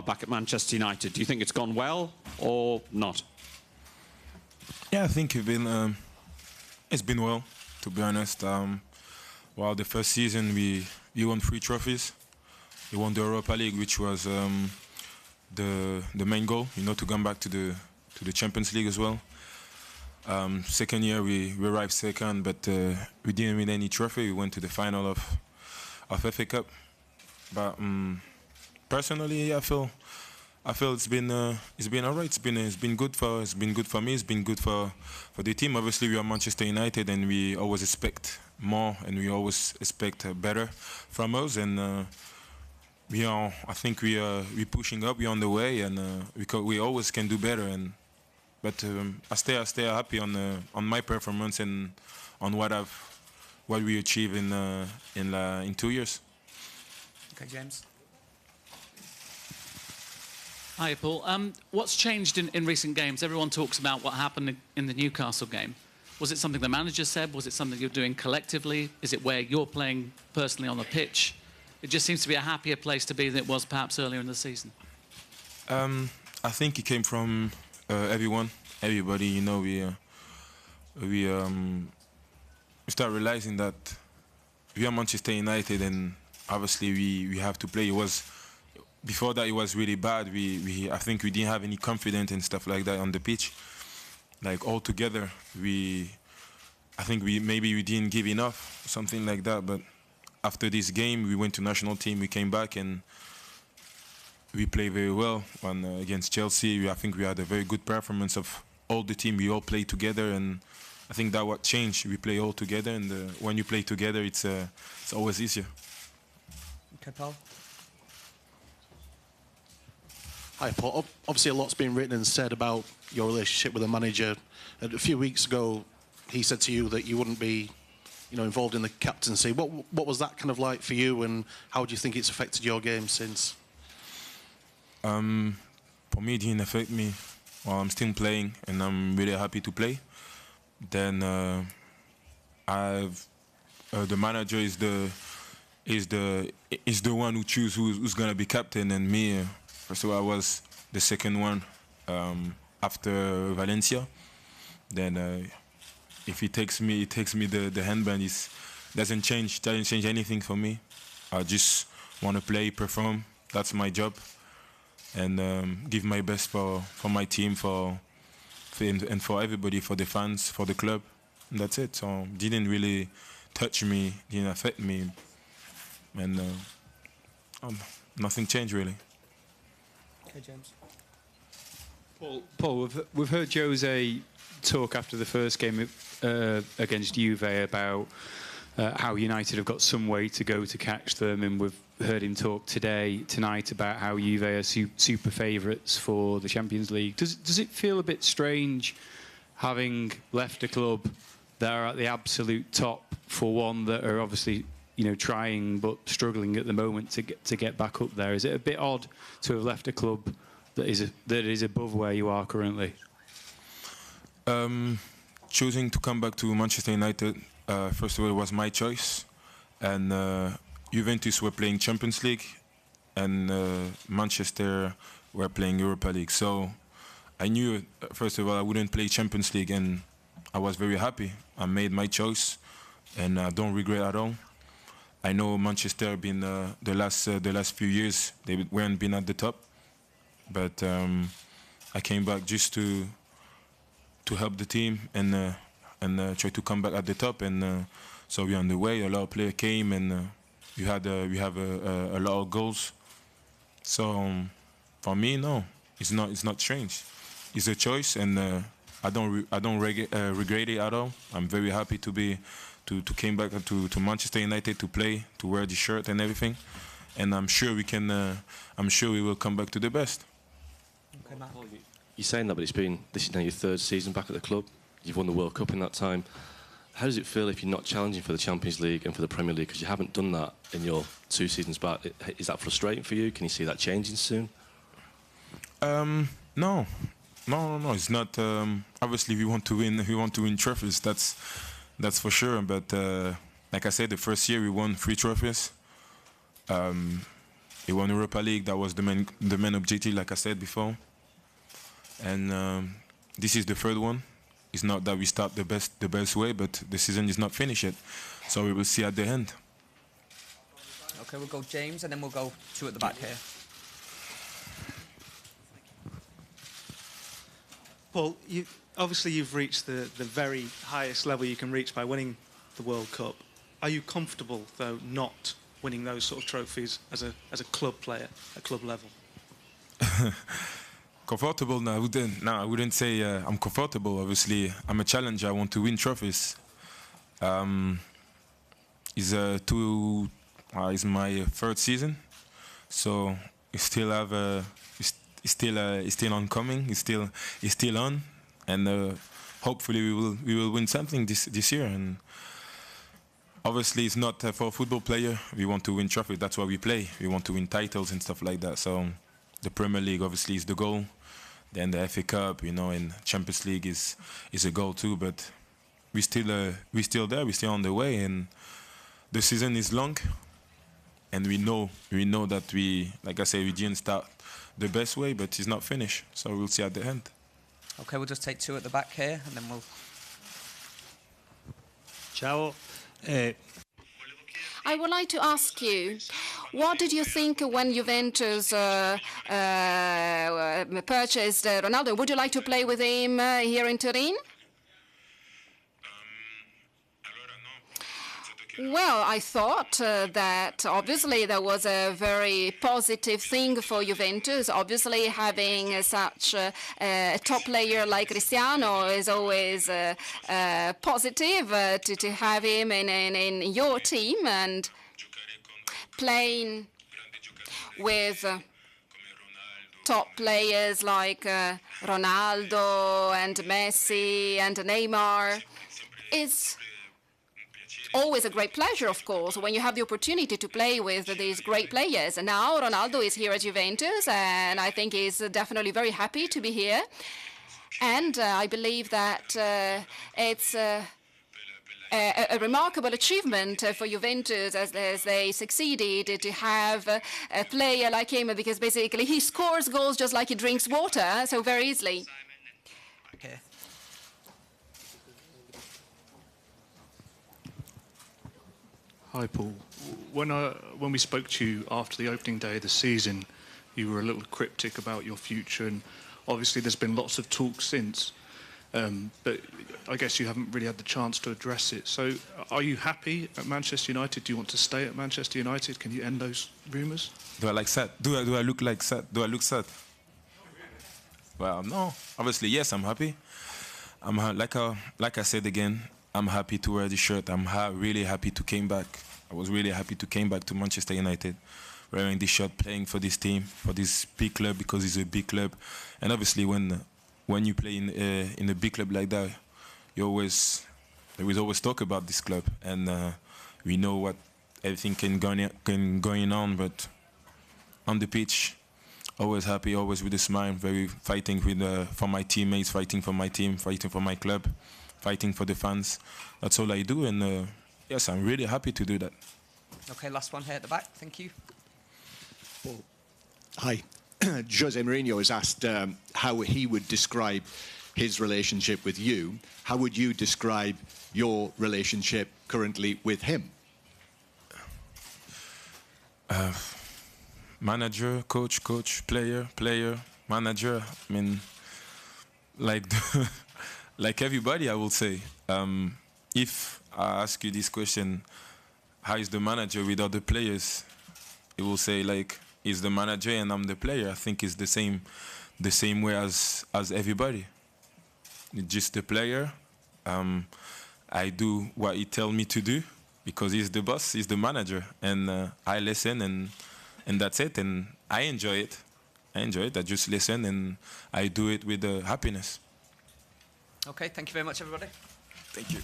back at Manchester United. Do you think it's gone well or not? Yeah, I think it's been well, to be honest. Well, the first season we won 3 trophies. We won the Europa League, which was the main goal, to come back to the Champions League as well. Second year we arrived second, but we didn't win any trophy. We went to the final of FA Cup. But personally, I feel it's been alright. It's been good for me. It's been good for the team. Obviously, we are Manchester United, and we always expect more, and we always expect better from us. And I think we're pushing up. We're on the way, and we always can do better. But I stay happy on my performance and on what we achieve in 2 years. Okay, James. Hi, Paul. What's changed in recent games? Everyone talks about what happened in the Newcastle game. Was it something the manager said? Was it something you're doing collectively? Is it where you're playing personally on the pitch? It just seems to be a happier place to be than it was perhaps earlier in the season. I think it came from everybody. We start realizing that we are Manchester United, and obviously we have to play. Before that, it was really bad. I think we didn't have any confidence and stuff like that on the pitch. Like all together, I think maybe we didn't give enough, something like that. But after this game, we went to national team. We came back and we played very well against Chelsea. I think we had a very good performance of all the team. We all played together, and I think that what changed. We play all together, and when you play together, it's always easier. Okay, Paul. Hi, Paul. Obviously, a lot's been written and said about your relationship with the manager. A few weeks ago, he said to you that you wouldn't be, involved in the captaincy. What was that kind of like for you, and how do you think it's affected your game since? For me, it didn't affect me. Well, I'm still playing, and I'm really happy to play. Then the manager is the one who chooses who's gonna be captain, and me. First of all, I was the second one after Valencia. Then if he takes me the handband. It doesn't change anything for me. I just want to play, perform. That's my job, and give my best for my team, and for everybody, for the fans, for the club. And that's it. So it didn't really touch me, didn't affect me, and nothing changed really. Okay, James. Paul, we've heard Jose talk after the first game against Juve about how United have got some way to go to catch them, and we've heard him talk tonight about how Juve are super favourites for the Champions League. Does it feel a bit strange having left a club that are at the absolute top for one that are obviously trying but struggling at the moment to get back up there? Is it a bit odd to have left a club that is above where you are currently? Choosing to come back to Manchester United, first of all, it was my choice, and Juventus were playing Champions League, and Manchester were playing Europa League. So I knew, first of all, I wouldn't play Champions League, and I was very happy. I made my choice, and I don't regret at all. I know Manchester have been the last few years they weren't been at the top, but I came back just to help the team and try to come back at the top, and so we're on the way. A lot of players came, and we have a lot of goals. So for me, no, it's not strange. It's a choice, and I don't regret it at all. I'm very happy to came back to Manchester United to play, to wear the shirt and everything, and I'm sure we will come back to the best. Okay, Matt. You're saying that, but this is now your third season back at the club. You've won the World Cup in that time. How does it feel if you're not challenging for the Champions League and for the Premier League, because you haven't done that in your 2 seasons back? Is that frustrating for you? Can you see that changing soon? No, it's not. Obviously, we want to win. We want to win trophies. That's for sure. But like I said, the first year we won 3 trophies. We won Europa League. That was the main objective, like I said before. And this is the third one. It's not that we start the best way, but the season is not finished yet. So we will see at the end. Okay, we'll go James, and then we'll go two at the back here. Paul, obviously you've reached the very highest level you can reach by winning the World Cup. Are you comfortable, though, not winning those sort of trophies as a club player at club level? Comfortable? No, I wouldn't. No, I wouldn't say I'm comfortable. Obviously, I'm a challenger. I want to win trophies. It's my third season, so it's still oncoming. It's still on, and hopefully we will win something this year. And obviously, it's not for a football player. We want to win trophies. That's why we play. We want to win titles and stuff like that. So the Premier League obviously is the goal. Then the FA Cup, and Champions League is a goal too. But we're still there. We're still on the way, and the season is long. And we know that like I say, we didn't start the best way, but it's not finished. So we'll see at the end. Okay, we'll just take two at the back here, and then we'll... Ciao. I would like to ask you, what did you think when Juventus purchased Ronaldo? Would you like to play with him here in Turin? Well, I thought that obviously that was a very positive thing for Juventus. Obviously, having such a top player like Cristiano is always positive to have him in your team, and playing with top players like Ronaldo and Messi and Neymar is always a great pleasure, of course, when you have the opportunity to play with these great players. And now Ronaldo is here at Juventus, and I think he's definitely very happy to be here. And I believe that it's a remarkable achievement for Juventus as they succeeded to have a player like him, because basically he scores goals just like he drinks water, so very easily. Okay. Hi, Paul. When we spoke to you after the opening day of the season, you were a little cryptic about your future, and obviously there's been lots of talk since, but I guess you haven't really had the chance to address it. So are you happy at Manchester United? Do you want to stay at Manchester United? Can you end those rumours? Do I like sad? Do I look like sad? Do I look sad? Well, no. Obviously, yes, I'm happy. Like I said again, I'm happy to wear the shirt. I'm really happy to came back. I was really happy to came back to Manchester United, wearing this shirt, playing for this team, for this big club, because it's a big club. And obviously, when you play in a big club like that, we always talk about this club, and we know what everything can going on. But on the pitch, always happy, always with a smile, very fighting for my teammates, fighting for my team, fighting for my club, fighting for the fans. That's all I do, and yes, I'm really happy to do that. Okay, last one here at the back. Thank you. Paul. Hi. Jose Mourinho has asked how he would describe his relationship with you. How would you describe your relationship currently with him? Manager, coach, player, manager. I mean, like everybody, I will say. If I ask you this question, how is the manager with other players? He will say like, he's the manager and I'm the player. I think it's the same way as everybody. It's just the player. I do what he tells me to do because he's the boss, he's the manager, and I listen and that's it. And I enjoy it. I just listen and I do it with happiness. Okay, thank you very much, everybody. Thank you.